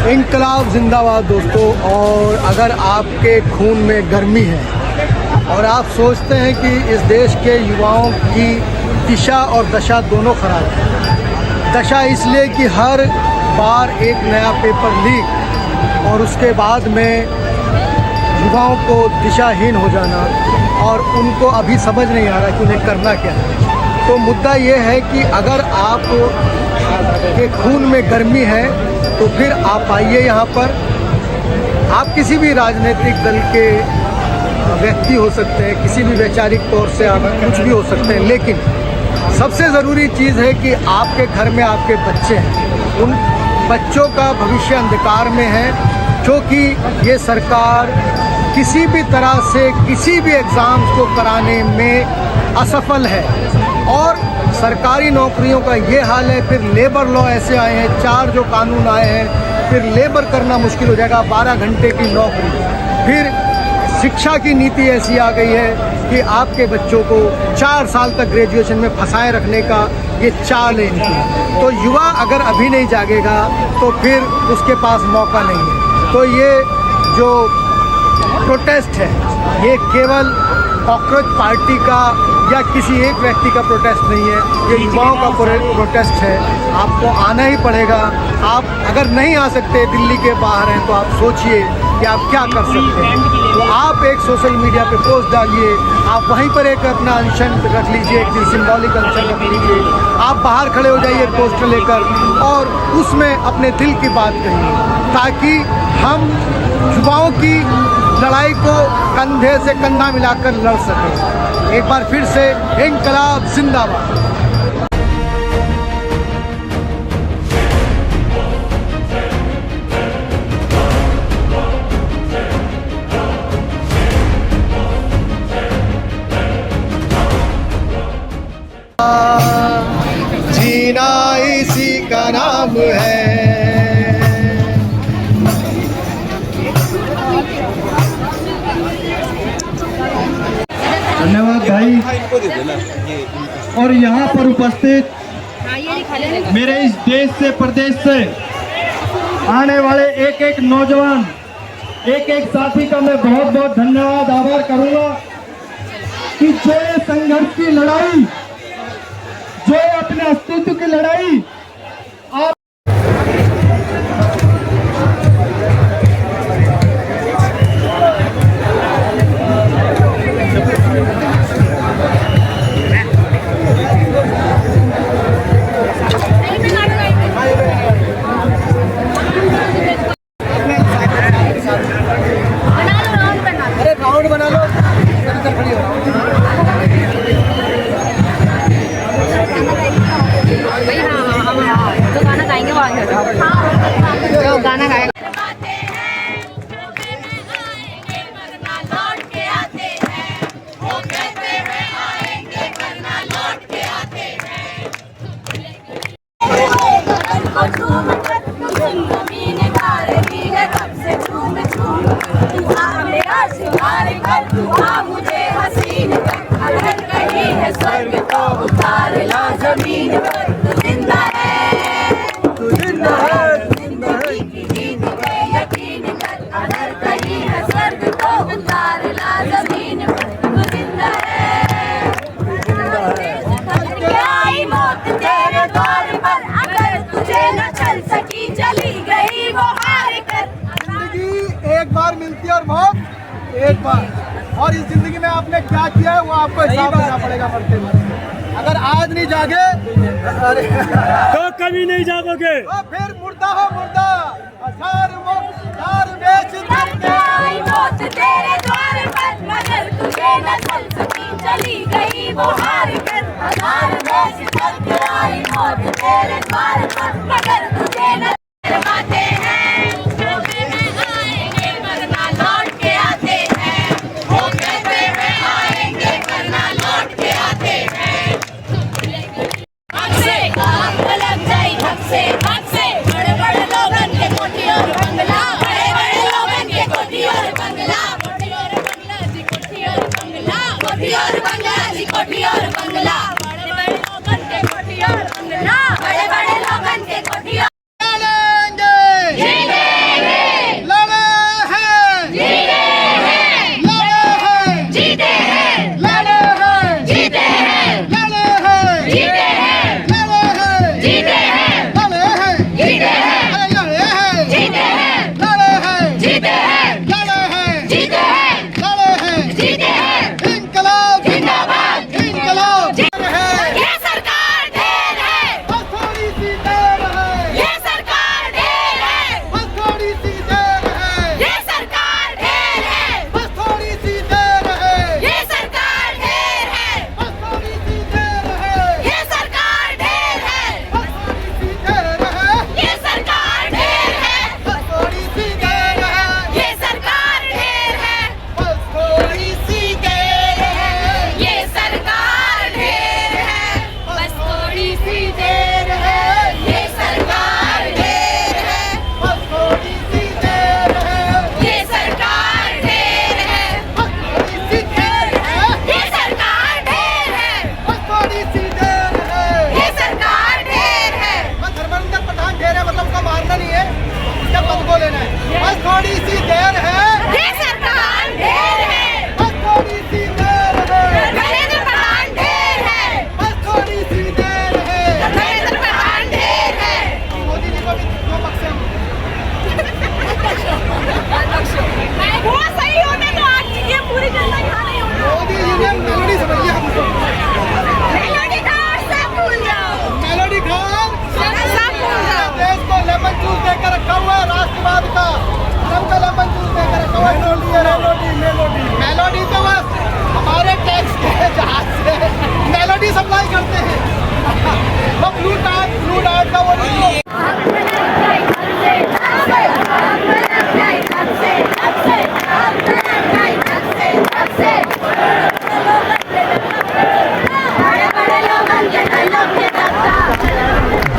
इनकलाब जिंदाबाद दोस्तों। और अगर आपके खून में गर्मी है और आप सोचते हैं कि इस देश के युवाओं की दिशा और दशा दोनों खराब है। दशा इसलिए कि हर बार एक नया पेपर लीक और उसके बाद में युवाओं को दिशाहीन हो जाना और उनको अभी समझ नहीं आ रहा कि उन्हें करना क्या है। तो मुद्दा ये है कि अगर आप के खून में गर्मी है तो फिर आप आइए यहाँ पर। आप किसी भी राजनीतिक दल के व्यक्ति हो सकते हैं, किसी भी वैचारिक तौर से आप कुछ भी हो सकते हैं, लेकिन सबसे ज़रूरी चीज़ है कि आपके घर में आपके बच्चे हैं। उन बच्चों का भविष्य अंधकार में है, क्योंकि ये सरकार किसी भी तरह से किसी भी एग्ज़ाम्स को कराने में असफल है। और सरकारी नौकरियों का ये हाल है। फिर लेबर लॉ ऐसे आए हैं, 4 जो कानून आए हैं, फिर लेबर करना मुश्किल हो जाएगा, 12 घंटे की नौकरी। फिर शिक्षा की नीति ऐसी आ गई है कि आपके बच्चों को 4 साल तक ग्रेजुएशन में फंसाए रखने का ये चाल है इनकी। तो युवा अगर अभी नहीं जागेगा तो फिर उसके पास मौका नहीं है। तो ये जो प्रोटेस्ट है ये केवल कॉकरोच पार्टी का या किसी एक व्यक्ति का प्रोटेस्ट नहीं है, ये युवाओं का प्रोटेस्ट है। आपको आना ही पड़ेगा। आप अगर नहीं आ सकते, दिल्ली के बाहर हैं, तो आप सोचिए कि आप क्या कर सकते हैं। तो आप एक सोशल मीडिया पे पोस्ट डालिए, आप वहीं पर एक अपना अनशन रख लीजिए, एक सिंबॉलिक अनशन रख लीजिए। आप बाहर खड़े हो जाइए पोस्टर लेकर और उसमें अपने दिल की बात कहिए, ताकि हम युवाओं की लड़ाई को कंधे से कंधा मिलाकर लड़ सकें। एक बार फिर से इनकलाब जिंदाबाद। जीना इसी का नाम है। धन्यवाद भाई। और यहाँ पर उपस्थित मेरे इस देश से प्रदेश से आने वाले एक एक नौजवान, एक एक साथी का मैं बहुत बहुत धन्यवाद आभार करूंगा कि जो ये संघर्ष की लड़ाई, जो अपने अस्तित्व की लड़ाई आप गाना गाएगा। मुझे हसीन अगर कहीं है स्वर्ग तो उतार ला जमीन पर। तू जिंदा है, तू जिंदा है, जिंदगी की जीत में यकीन कर। अगर कहीं है स्वर्ग तो उतार ला जमीन पर। तू जिंदा है, क्या आई मौत तेरे द्वार पर। अगर तुझे न चल सकी चली गई वो हार कर। जिंदगी एक बार मिलती है और मौत एक बार, और इस जिंदगी में आपने क्या किया है वो आपको हिसाब देना पड़ेगा मरते वक्त। अगर आज नहीं जागे तो कभी नहीं जागोगे। तो फिर मुर्दा हो मुर्दा। मौत तेरे द्वार पर मगर तुझे न चल सकी चली गई वो हार कर। हजार में सितर गिराई मौत तेरे द्वार पर मगर तुझे न बातें हैं कोठी और बंगला, बड़े बड़े लोगन के कोठी और बंगला, बड़े बड़े लोगन के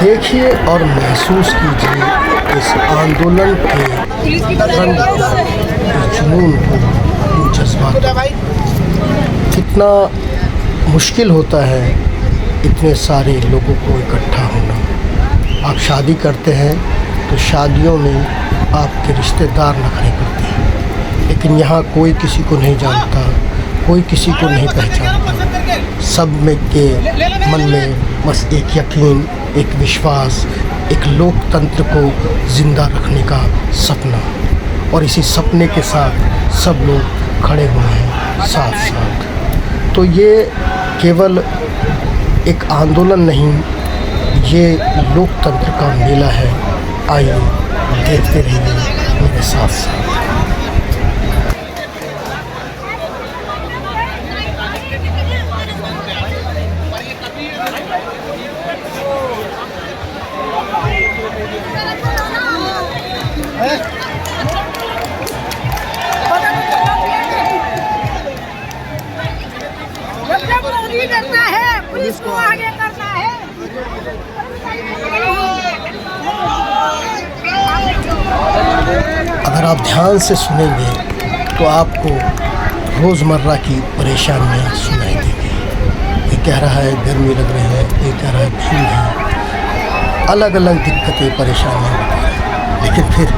देखिए और महसूस कीजिए इस आंदोलन के रंग को, इस जुनून को, इन जज्बात को। कितना मुश्किल होता है इतने सारे लोगों को इकट्ठा होना। आप शादी करते हैं तो शादियों में आपके रिश्तेदार नखरे करते हैं, लेकिन यहाँ कोई किसी को नहीं जानता, कोई किसी को नहीं पहचानता। सब में के मन में बस एक यकीन, एक विश्वास, एक लोकतंत्र को ज़िंदा रखने का सपना, और इसी सपने के साथ सब लोग खड़े हुए हैं साथ साथ। तो ये केवल एक आंदोलन नहीं, ये लोकतंत्र का मेला है। आइए देखते रहिए मेरे साथ साथ। करना है, पुलिस को आगे करना है। अगर आप ध्यान से सुनेंगे तो आपको रोज़मर्रा की परेशानियां सुनाई देंगी। ये कह रहा है गर्मी लग रही है, ये कह रहा है भीड़ है, अलग अलग दिक्कतें परेशानियां होती हैं, लेकिन फिर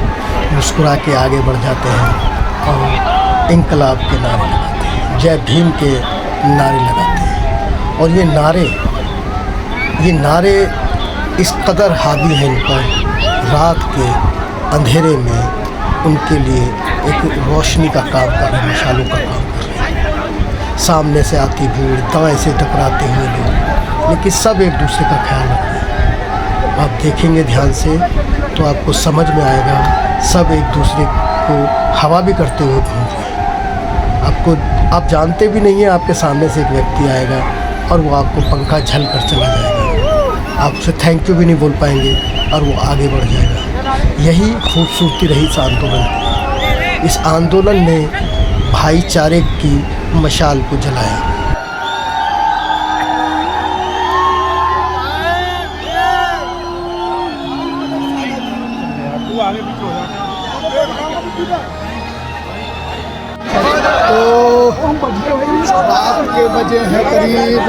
मुस्कुरा के आगे बढ़ जाते हैं और इनकलाब के नारे लगाते हैं, जय भीम के नारे लगाते हैं। और ये नारे इस कदर हावी हैं इन पर, रात के अंधेरे में उनके लिए एक रोशनी का काम कर रहे हैं, मशालों का काम कर रहे हैं। सामने से आती भीड़, दाएं से टकराते हुए लोग, लेकिन सब एक दूसरे का ख्याल रख रहे हैं। आप देखेंगे ध्यान से तो आपको समझ में आएगा, सब एक दूसरे को हवा भी करते हुए घूम रहे हैं। आप जानते भी नहीं हैं, आपके सामने से एक व्यक्ति आएगा और वो आपको पंखा झल कर चला जाएगा, आप उसे थैंक यू भी नहीं बोल पाएंगे और वो आगे बढ़ जाएगा। यही खूबसूरती रही इस आंदोलन की। इस आंदोलन ने भाईचारे की मशाल को जलाया। तो रात के बजे हैं करीब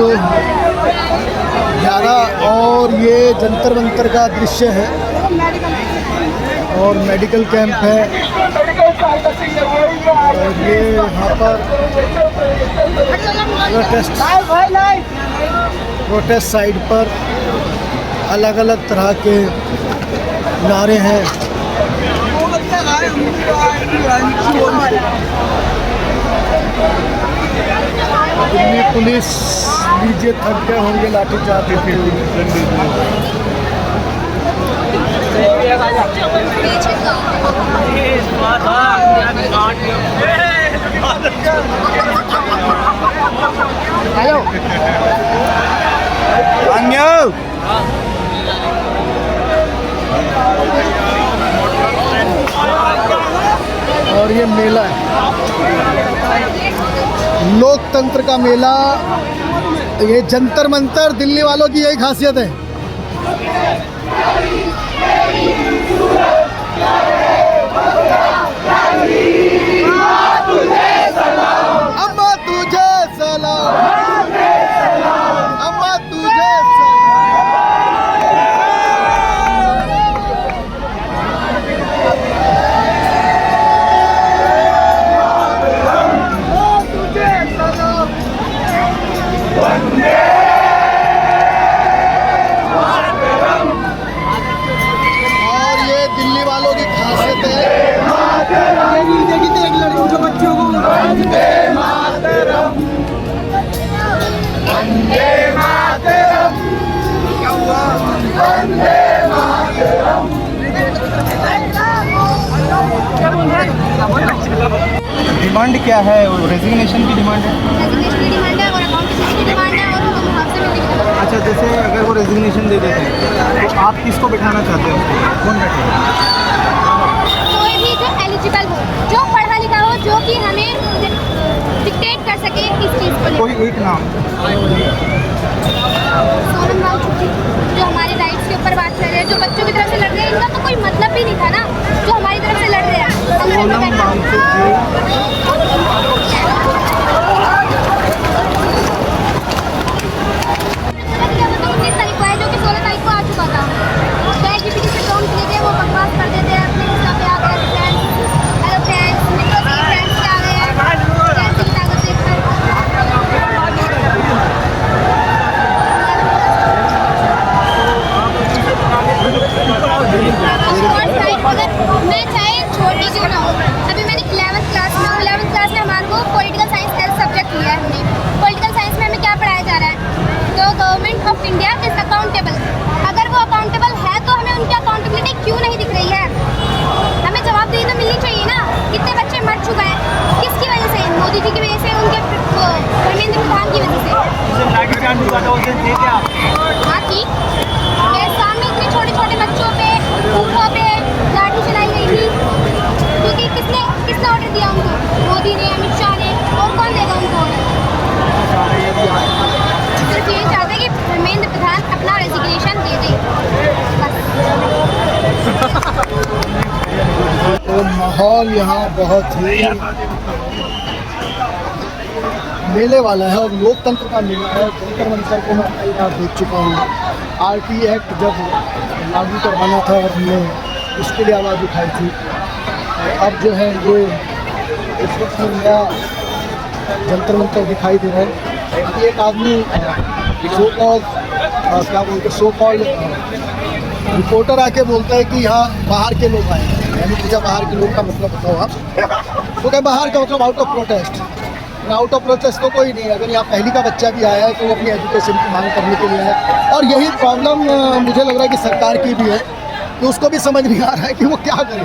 11 और ये जंतर मंतर का दृश्य है और मेडिकल कैंप है। और ये यहाँ पर प्रोटेस्ट साइड पर अलग अलग तरह के नारे हैं। दिल्ली पुलिस लीजिए थक गए होंगे लाठीचार्ज करते हुए। और ये मेला है, लोकतंत्र का मेला। ये जंतर मंतर दिल्ली वालों की यही खासियत है। अम्मा तुझे सलाम, अम्मा तुझे डिमांड क्या है? रेजिग्नेशन की डिमांड है। रेजिग्नेशन की डिमांड है और अकाउंटेबिलिटी की डिमांड है और हम आपसे मिलने की डिमांड है। अच्छा, जैसे अगर वो रेजिग्नेशन दे देते हैं तो आप किसको बिठाना चाहते हो? कौन बैठेगा? कोई भी जो एलिजिबल हो, जो पढ़ा लिखा हो, जो कि हमें डिक्टेट कर सके इस चीज़ को। कोई एक नाम। सोनम राउत जो हमारे राइट्स के ऊपर बात कर रहे हैं, जो बच्चों की तरफ से लड़ रहे हैं, इनका तो कोई मतलब भी नहीं था ना, जो हमारी तरफ से लड़ रहे हैं। जो कि 16 तारीख को आ चुका था, ChatGPT से प्रॉम्प्ट लेके वो बकवास कर देते हैं, अपने हिसाब पे आ गए फ्रेंड्स, हेलो फ्रेंड्स, मित्रों से फ्रेंड्स क्या आ गए हैं, फ्रेंड्स की ताकत देखकर अगर मैं चाहे छोटी क्यों ना हो, अभी मैंने 11th क्लास में हमारे को पॉलिटिकल साइंस एज सब्जेक्ट लिया है हमने। पॉलिटिकल साइंस में हमें क्या पढ़ाया जा रहा है, तो government of India is accountable. अगर वो अकाउंटेबल है तो हमें उनकी अकाउंटेबिलिटी क्यों नहीं दिख रही है? हमें जवाबदेही तो मिलनी चाहिए ना। कितने बच्चे मर चुके हैं, किसकी वजह से? मोदी जी की वजह से, उनके धर्मेंद्र प्रधान की वजह से। हाँ ठीक, मेरे सामने इतने छोटे छोटे बच्चों पे, बूढ़ों पे लाठी चलाई गई थी, क्योंकि किसने ऑर्डर दिया उनको? मोदी ने, अमित शाह ने, और कौन देगा उनको ऑर्डर? सिर्फ ये चाहते हैं कि धर्मेंद्र प्रधान अपना रेजिग्नेशन दे दे, तो माहौल यहाँ बहुत ही मेले वाला है और लोकतंत्र का मेला है। जंतर मंतर को मैं कई बार देख चुका हूँ। RT एक्ट जब लागू करवाना था और हमने उसके लिए आवाज़ उठाई थी, अब जो है ये इस वक्त नया जंतर मंतर दिखाई दे रहा है। एक आदमी क्या बोलते सो कॉल्ड रिपोर्टर आके बोलता है कि यहाँ बाहर के लोग आए। मैंने पूछा बाहर के लोग का मतलब बताओ आप, तो क्या बाहर का मतलब out of protest. Out of protest तो कोई नहीं, अगर यहाँ पहली का बच्चा भी आया है तो वो अपनी एजुकेशन की मांग करने के लिए है। और यही प्रॉब्लम मुझे लग रहा है कि सरकार की भी है, कि उसको भी समझ नहीं आ रहा है कि वो क्या करे,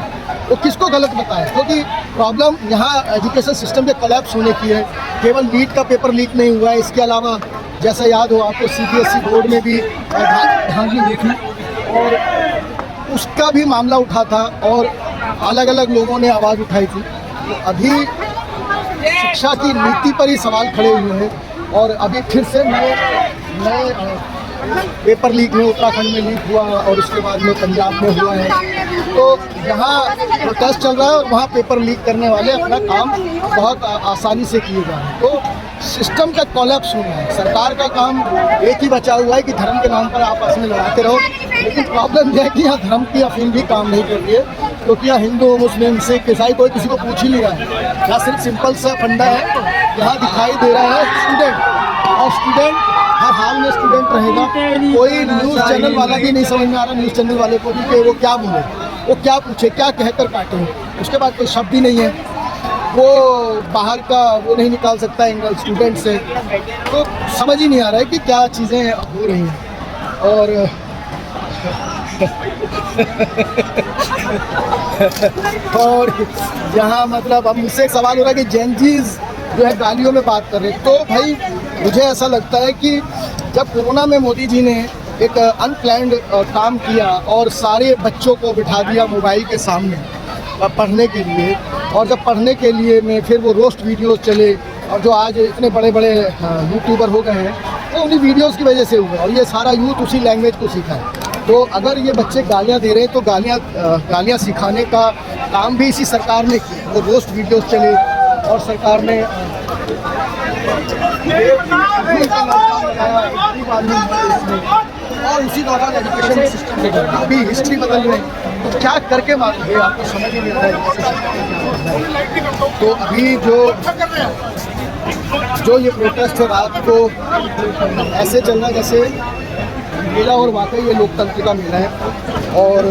वो किसको गलत बताए। क्योंकि प्रॉब्लम यहाँ एजुकेशन सिस्टम के कोलैप्स होने की है। केवल नीट का पेपर लीक नहीं हुआ है, इसके अलावा जैसा याद हो आपको CBSE बोर्ड में भी धांधली हुई थी और उसका भी मामला उठा था और अलग अलग लोगों ने आवाज़ उठाई थी। तो अभी शिक्षा की नीति पर ही सवाल खड़े हुए हैं और अभी फिर से नए पेपर लीक में उत्तराखंड में लीक हुआ और उसके बाद में पंजाब में हुआ है। तो यहाँ प्रोटेस्ट चल रहा है और वहाँ पेपर लीक करने वाले अपना काम बहुत आसानी से किए जा रहे हैं। तो सिस्टम का कोलैप्स हुआ है। सरकार का काम एक ही बचा हुआ है कि धर्म के नाम पर आपस में लड़ाते रहो, लेकिन प्रॉब्लम यह है कि यहाँ धर्म की अफीम भी काम नहीं कर रही है, क्योंकि यहाँ हिंदू, मुस्लिम, सिख, ईसाई कोई किसी को पूछ ही नहीं रहा है। यहाँ सिर्फ सिंपल सा फंडा है, यहाँ दिखाई दे रहा है स्टूडेंट, और स्टूडेंट हर हाल में स्टूडेंट रहेगा। कोई न्यूज़ चैनल वाला भी नहीं समझ में आ रहा, न्यूज़ चैनल वाले को भी कि वो क्या बोले, वो क्या पूछे, क्या कहकर काटे। उसके बाद कोई शब्द ही नहीं है, वो बाहर का वो नहीं निकाल सकता एंगल स्टूडेंट से। तो समझ ही नहीं आ रहा है कि क्या चीज़ें हो रही हैं। और और यहाँ मतलब अब मुझसे एक सवाल हो रहा है कि जेनजीज जो है गालियों में बात कर रहे हैं। तो भाई मुझे ऐसा लगता है कि जब कोरोना में मोदी जी ने एक अनप्लैन्ड काम किया और सारे बच्चों को बिठा दिया मोबाइल के सामने पढ़ने के लिए, और जब पढ़ने के लिए में फिर वो रोस्ट वीडियोस चले और जो आज इतने बड़े बड़े यूट्यूबर हो गए हैं वो उन्हीं वीडियोस की वजह से हुए और ये सारा यूथ उसी लैंग्वेज को सीखा है। तो अगर ये बच्चे गालियाँ दे रहे हैं तो गालियाँ सिखाने का काम भी इसी सरकार ने किया। वो रोस्ट वीडियोस चले और सरकार ने और उसी दौरान एजुकेशन सिस्टम के अभी हिस्ट्री बदल रहे हैं। तो क्या करके मारेंगे आपको समझ ही नहीं आ रहा है। तो अभी जो ये प्रोटेस्ट है रात को ऐसे चल रहा है जैसे मेला, और वाकई ये लोकतंत्र का मेला है और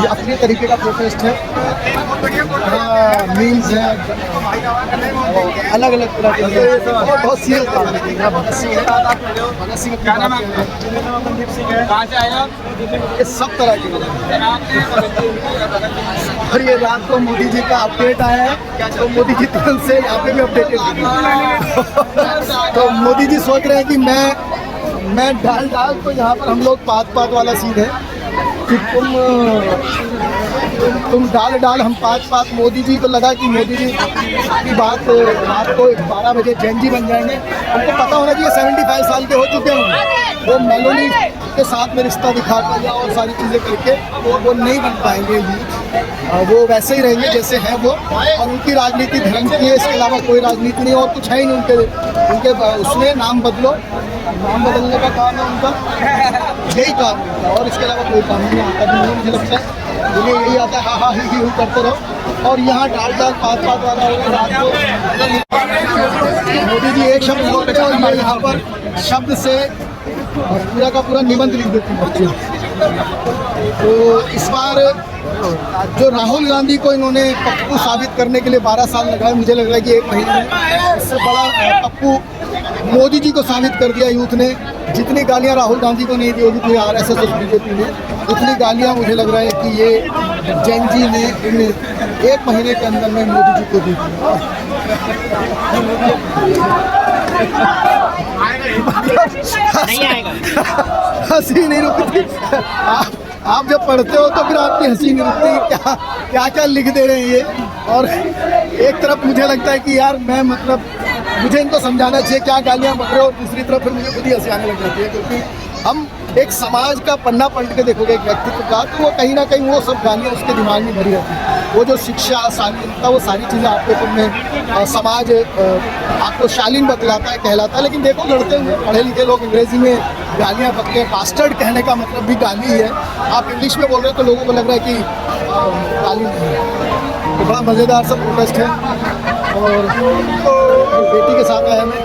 ये अपने तरीके का प्रोटेस्ट है। मीम्स हैं अलग अलग तरह के और बहुत सीरियस काम है। भगत सिंह ये सब तरह के और ये रात को मोदी जी का अपडेट आया है, तो मोदी जी तुरंत से यहाँ पे भी अपडेटेड तो मोदी जी सोच रहे हैं कि मैं डाल तो यहाँ पर हम लोग पात वाला सीन है कि तुम तुम डाल डाल हम पाँच पाँच। मोदी जी को लगा कि मोदी जी की बात रात को 12 बजे जैन जी बन जाएंगे। उनको पता होना चाहिए 75 साल के हो चुके हैं, वो मेलोनी के साथ में रिश्ता दिखाकर या और सारी चीज़ें करके वो नहीं बन पाएंगे जी। वो वैसे ही रहेंगे जैसे हैं वो, और उनकी राजनीति धर्म की है, इसके अलावा कोई राजनीति नहीं और कुछ है ही नहीं उनके उसमें। नाम बदलो, नाम बदलने का काम है उनका, यही काम है और इसके अलावा कोई काम नहीं आता भी नहीं मुझे लगता है। उन्हें यही आता है हाँ ही करते रहो। और यहाँ डाल डाल पाँच पाँच वाला रात को मोदी जी एक शब्द बोल रहे हैं और यहाँ पर शब्द से पूरा का पूरा निबंध लिख देते हैं बच्चे। तो इस बार जो राहुल गांधी को इन्होंने पप्पू साबित करने के लिए 12 साल लगाए, मुझे लग रहा है कि 1 महीने में इससे बड़ा पप्पू मोदी जी को साबित कर दिया यूथ ने। जितनी गालियां राहुल गांधी को नहीं दी होगी कोई RSS और बीजेपी ने, उतनी गालियां मुझे लग रहा है कि ये जैन जी ने इन 1 महीने के अंदर में मोदी जी को दी। हंसी नहीं रुकती। आप जब पढ़ते हो तो फिर आपकी हंसी नहीं रुकती। क्या क्या लिख दे रहे हैं ये। और एक तरफ मुझे लगता है कि यार मैं मतलब मुझे इनको समझाना चाहिए क्या गालियाँ बक रहे हो, और दूसरी तरफ फिर मुझे खुद ही हंसी आने लग जाती है, क्योंकि हम एक समाज का पन्ना पलट के देखोगे एक व्यक्तित्व का, तो वो कहीं ना कहीं वो सब गालियाँ उसके दिमाग में भरी रहती है। वो जो शिक्षा शालीनता वो सारी चीज़ें आपके ऊपर में समाज आपको शालीन बतलाता है, कहलाता है। लेकिन देखो लड़ते हुए पढ़े लिखे लोग अंग्रेजी में गालियाँ बकते हैं। बास्टर्ड कहने का मतलब भी गाली है। आप इंग्लिश में बोल रहे हो तो लोगों को लग रहा है कि गाली नहीं है। तो बड़ा मज़ेदार सा प्रोटेस्ट है और बेटी के साथ आया मैं।